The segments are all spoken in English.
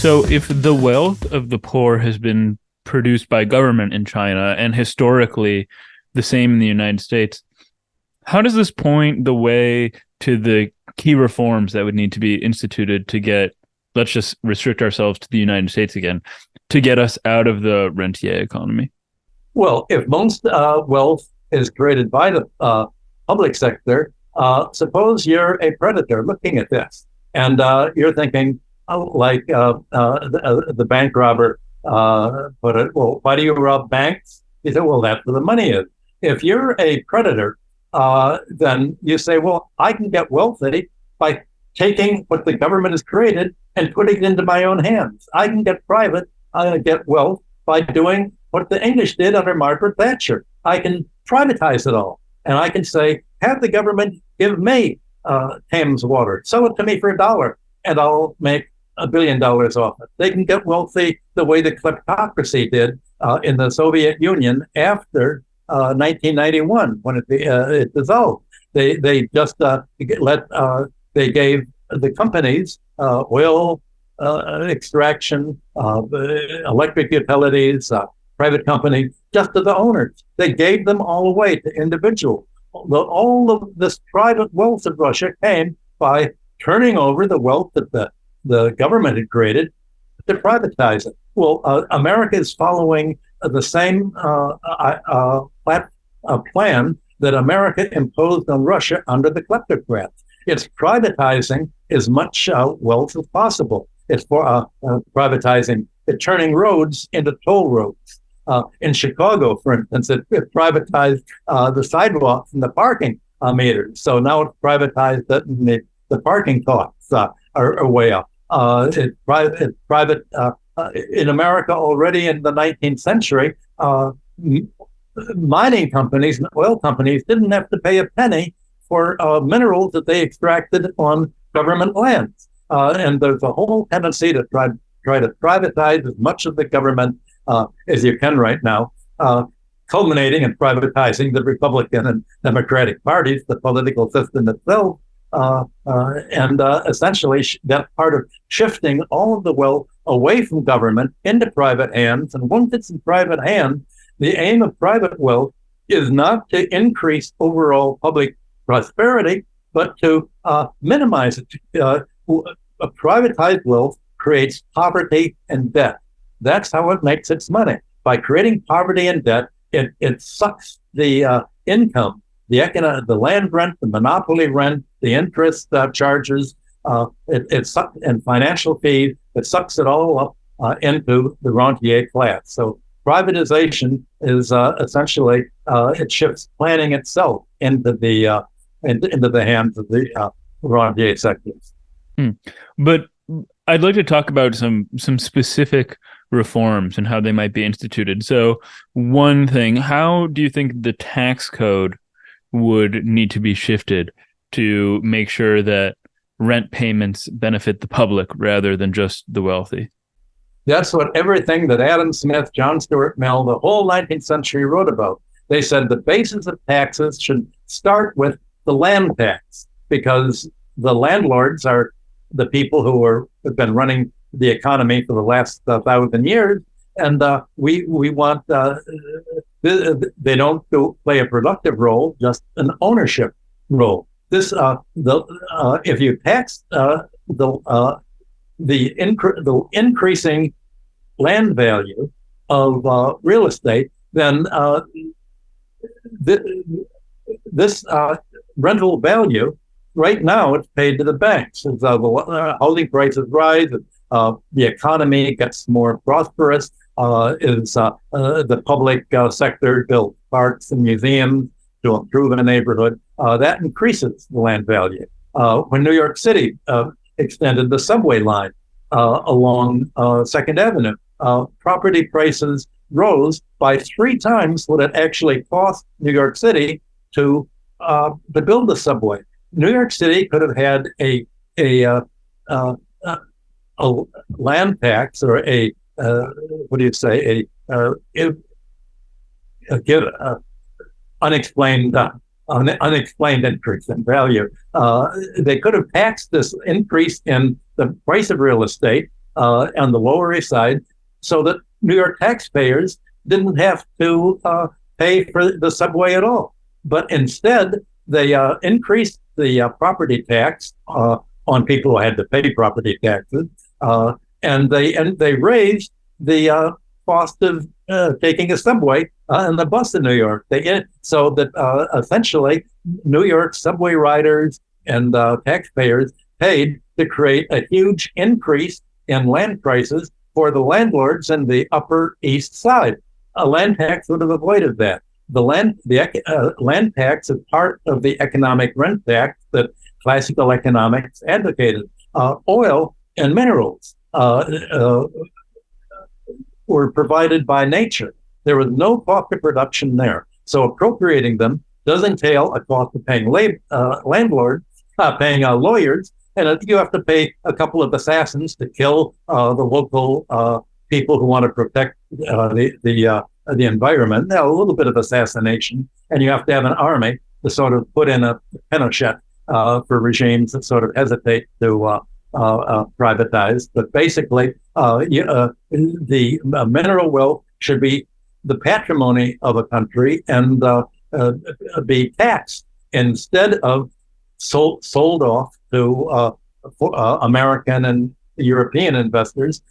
So if the wealth of the poor has been produced by government in China and historically the same in the United States, how does this point the way to the key reforms that would need to be instituted to get, let's just restrict ourselves to the United States again, to get us out of the rentier economy? Well, if most wealth is created by the public sector, suppose you're a predator looking at this, and you're thinking, the bank robber put it, well, why do you rob banks? He said, well, that's where the money is. If you're a predator, then you say, well, I can get wealthy by taking what the government has created and putting it into my own hands. I can get wealth by doing what the English did under Margaret Thatcher. I can privatize it all. And I can say, have the government give me Thames Water, sell it to me for $1, and I'll make $1 billion off it. They can get wealthy the way the kleptocracy did in the Soviet Union after 1991 when it dissolved. They just they gave the companies oil extraction, electric utilities, private companies, just to the owners. They gave them all away to individuals. All of this private wealth of Russia came by turning over the wealth that the government had created to privatize it. Well, America is following the same plan that America imposed on Russia under the kleptocrats. It's privatizing as much wealth as possible. It's for privatizing, turning roads into toll roads. In Chicago, for instance, it privatized the sidewalks and the parking meters. So now it's privatized that the parking costs are way up. It's private in America already in the 19th century. Mining companies and oil companies didn't have to pay a penny for minerals that they extracted on government lands. And there's a whole tendency to try to privatize as much of the government as you can right now, culminating in privatizing the Republican and Democratic parties, the political system itself, and essentially that part of shifting all of the wealth away from government into private hands. And once it's in private hands, the aim of private wealth is not to increase overall public prosperity, but to minimize it. A privatized wealth creates poverty and debt. That's how it makes its money. By creating poverty and debt, it sucks the income, the land rent, the monopoly rent, the interest charges, it sucks, and financial fees. It sucks it all up into the rentier class. So privatization is essentially it shifts planning itself into the hands of the rentier sectors. But I'd like to talk about some specific reforms and how they might be instituted. So one thing, how do you think the tax code would need to be shifted to make sure that rent payments benefit the public rather than just the wealthy? That's what everything that Adam Smith, John Stuart Mill, the whole 19th century wrote about. They said the basis of taxes should start with the land tax, because the landlords are the people who have been running the economy for the last 1,000 years, and we want they don't play a productive role, just an ownership role. This if you tax the increasing land value of real estate, then this rental value right now it's paid to the banks. As the housing prices rise, the economy gets more prosperous. The public sector builds parks and museums to improve a neighborhood. That increases the land value. When New York City extended the subway line along 2nd Avenue, property prices rose by 3 times what it actually cost New York City to build the subway. New York City could have had a land tax or unexplained increase in value. They could have taxed this increase in the price of real estate on the Lower East Side, so that New York taxpayers didn't have to pay for the subway at all. But instead, they increased the property tax on people who had to pay property taxes, and they raised the cost of taking a subway and the bus in New York. So that essentially New York subway riders and taxpayers paid to create a huge increase in land prices for the landlords in the Upper East Side. A land tax would have avoided that. The land tax is part of the economic rent tax that classical economics advocated. Oil and minerals were provided by nature. There was no cost of production there. So appropriating them does entail a cost of paying landlords, paying lawyers, and you have to pay a couple of assassins to kill the local people who want to protect the environment. Now, a little bit of assassination, and you have to have an army to sort of put in a Pinochet for regimes that sort of hesitate to privatize. But basically, the mineral wealth should be the patrimony of a country and be taxed instead of sold off to American and European investors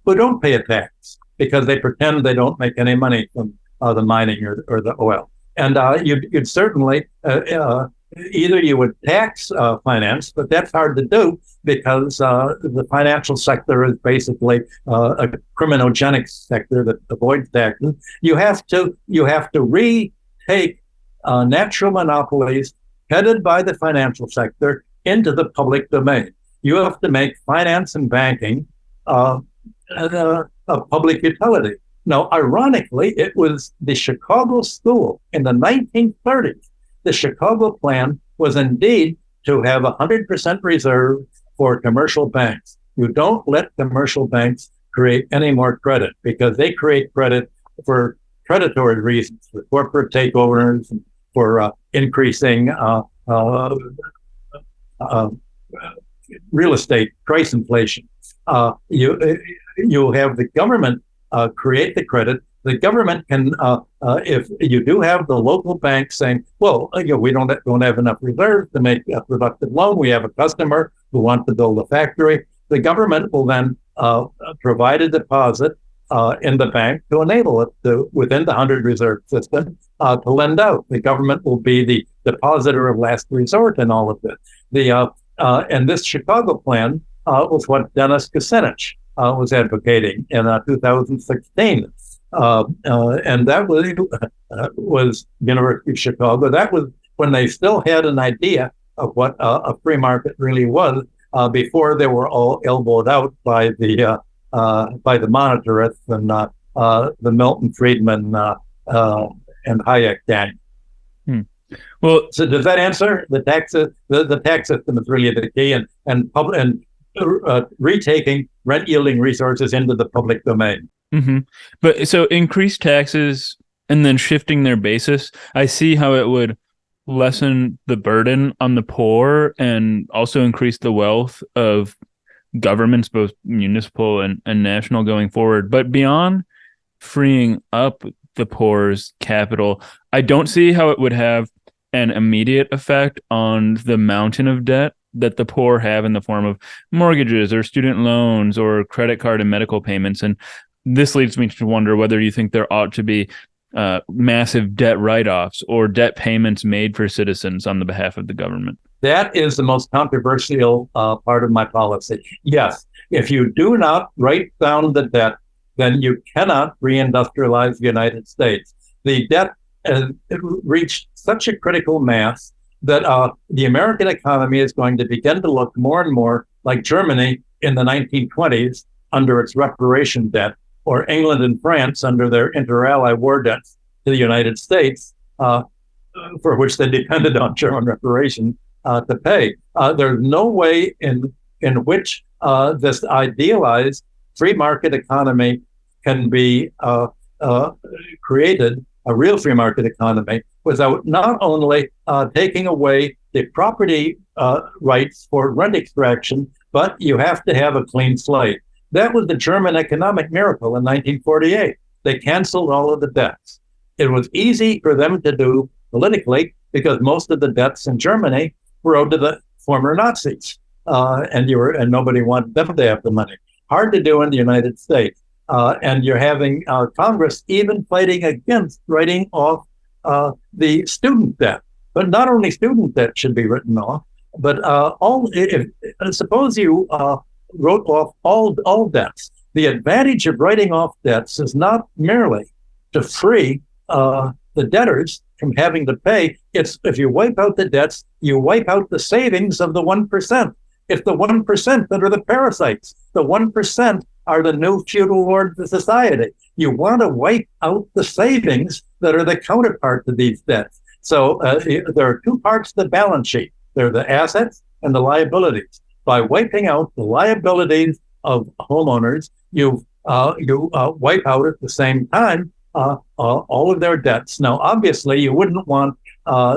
who don't pay a tax because they pretend they don't make any money from the mining or the oil. And you'd certainly either you would tax finance, but that's hard to do because the financial sector is basically a criminogenic sector that avoids taxes. You have to retake natural monopolies headed by the financial sector into the public domain. You have to make finance and banking a public utility. Now, ironically, it was the Chicago School in the 1930s. The Chicago plan was indeed to have 100% reserve for commercial banks. You don't let commercial banks create any more credit because they create credit for predatory reasons, for corporate takeovers, and for increasing real estate price inflation. You have the government create the credit. The government can, if you do have the local bank saying, well, we don't have enough reserves to make a productive loan. We have a customer who wants to build a factory. The government will then provide a deposit in the bank to enable it to, within the 100 reserve system, to lend out. The government will be the depositor of last resort in all of this. And this Chicago plan was what Dennis Kucinich was advocating in 2016. And that was University of Chicago. That was when they still had an idea of what a free market really was before they were all elbowed out by the monetarists and the Milton Friedman and Hayek gang. Well, so does that answer the tax? The tax system is really the key, and retaking rent yielding resources into the public domain. Mm-hmm. But so increased taxes and then shifting their basis, I see how it would lessen the burden on the poor and also increase the wealth of governments, both municipal and national, going forward. But beyond freeing up the poor's capital, I don't see how it would have an immediate effect on the mountain of debt that the poor have in the form of mortgages or student loans or credit card and medical payments. And this leads me to wonder whether you think there ought to be massive debt write-offs or debt payments made for citizens on the behalf of the government. That is the most controversial part of my policy. Yes, if you do not write down the debt, then you cannot reindustrialize the United States. The debt reached such a critical mass that the American economy is going to begin to look more and more like Germany in the 1920s under its reparation debt, or England and France under their inter-ally war debts to the United States, for which they depended on German reparation to pay. There's no way in which this idealized free market economy can be created, a real free market economy, without not only taking away the property rights for rent extraction, but you have to have a clean slate. That was the German economic miracle in 1948. They canceled all of the debts. It was easy for them to do politically because most of the debts in Germany were owed to the former Nazis, and nobody wanted them to have the money. Hard to do in the United States, and you're having Congress even fighting against writing off the student debt. But not only student debt should be written off, but suppose you wrote off all debts. The advantage of writing off debts is not merely to free the debtors from having to pay. It's if you wipe out the debts, you wipe out the savings of the 1%. It's the 1% that are the parasites. The 1% are the new feudal lords of society. You want to wipe out the savings that are the counterpart to these debts. So there are two parts to the balance sheet. There are the assets and the liabilities. By wiping out the liabilities of homeowners, you wipe out at the same time all of their debts. Now, obviously, you wouldn't want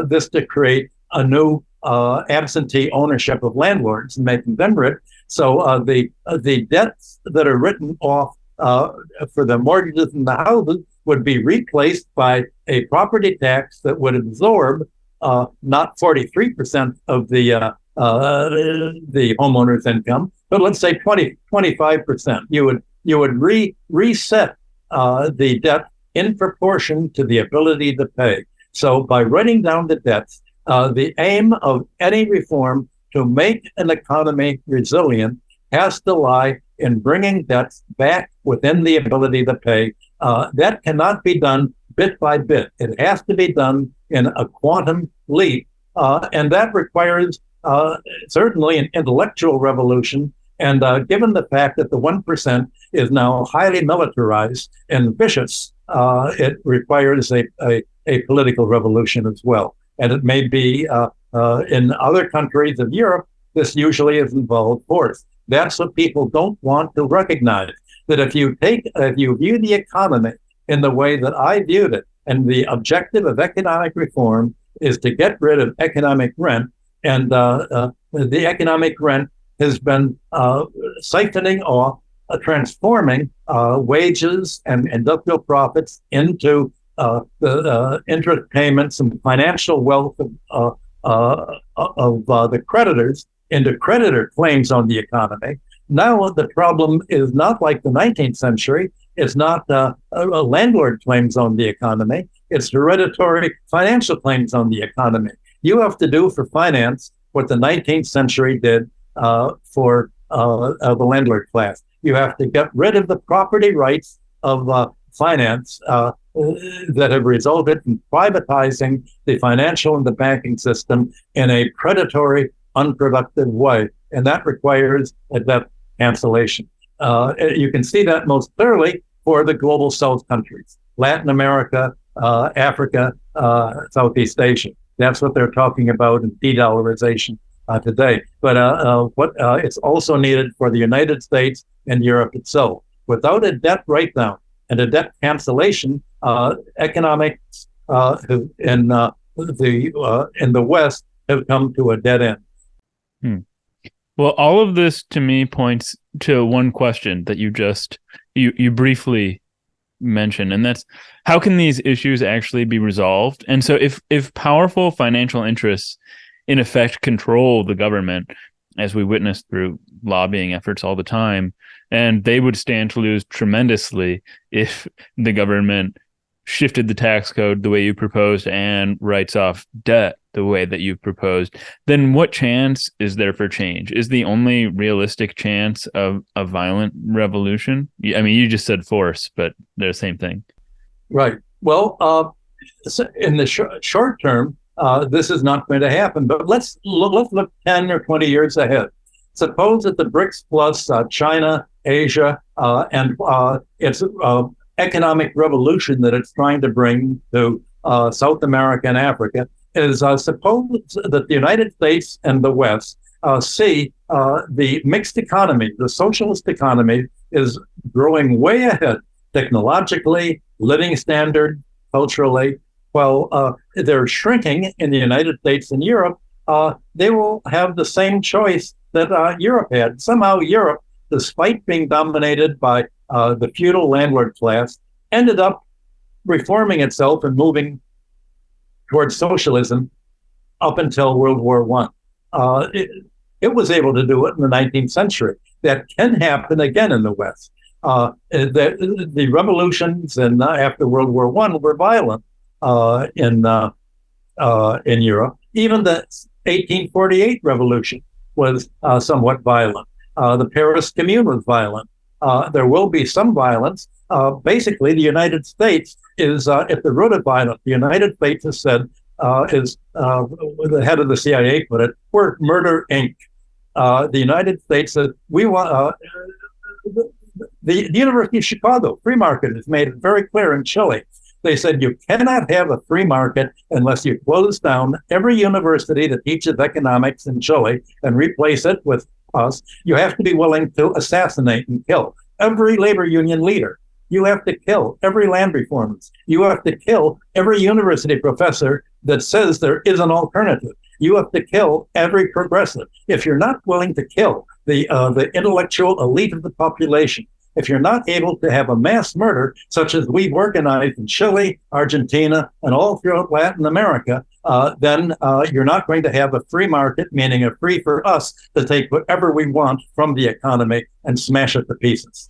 this to create a new absentee ownership of landlords and making them rich. So the debts that are written off for the mortgages and the houses would be replaced by a property tax that would absorb not 43% of the homeowner's income, but let's say 25%. You would reset the debt in proportion to the ability to pay. So by writing down the debts, the aim of any reform to make an economy resilient has to lie in bringing debts back within the ability to pay. That cannot be done bit by bit. It has to be done in a quantum leap, and that requires certainly an intellectual revolution. And given the fact that the 1% is now highly militarized and vicious, it requires a political revolution as well. And it may be in other countries of Europe, this usually has involved force. That's what people don't want to recognize, that if you view the economy in the way that I viewed it, and the objective of economic reform is to get rid of economic rent, and the economic rent has been siphoning off, transforming wages and industrial profits into the interest payments and financial wealth of the creditors into creditor claims on the economy. Now the problem is not like the 19th century. It's not landlord claims on the economy. It's hereditary financial claims on the economy. You have to do for finance what the 19th century did for the landlord class. You have to get rid of the property rights of finance that have resulted in privatizing the financial and the banking system in a predatory, unproductive way. And that requires a debt cancellation. You can see that most clearly for the global South countries, Latin America, Africa, Southeast Asia. That's what they're talking about in de-dollarization today. But it's also needed for the United States and Europe itself. Without a debt write-down and a debt cancellation, economics in the West have come to a dead end. Well, all of this to me points to one question that you briefly mentioned, and that's how can these issues actually be resolved? And so if powerful financial interests in effect control the government, as we witness through lobbying efforts all the time, and they would stand to lose tremendously if the government shifted the tax code the way you proposed and writes off debt the way that you've proposed, then what chance is there for change? Is the only realistic chance of a violent revolution? I mean, you just said force, but they're the same thing. Right. Well, in the short term, this is not going to happen, but let's look 10 or 20 years ahead. Suppose that the BRICS plus China, Asia, and its economic revolution that it's trying to bring to South America and Africa is suppose that the United States and the West see the mixed economy, the socialist economy is growing way ahead technologically, living standard, culturally. While they're shrinking in the United States and Europe, they will have the same choice that Europe had. Somehow Europe despite being dominated by the feudal landlord class, ended up reforming itself and moving towards socialism up until World War I. It was able to do it in the 19th century. That can happen again in the West. The revolutions after World War I were violent in Europe. Even the 1848 revolution was somewhat violent. The Paris Commune was violent. There will be some violence. Basically, the United States is at the root of violence. The United States has said, the head of the CIA put it, we're Murder Inc. The United States says, we want, the University of Chicago, free market, has made it very clear in Chile. They said you cannot have a free market unless you close down every university that teaches economics in Chile and replace it with us. You have to be willing to assassinate and kill every labor union leader. You have to kill every land reformist. You have to kill every university professor that says there is an alternative. You have to kill every progressive. If you're not willing to kill the intellectual elite of the population, if you're not able to have a mass murder, such as we've organized in Chile, Argentina, and all throughout Latin America, then you're not going to have a free market, meaning a free for us to take whatever we want from the economy and smash it to pieces.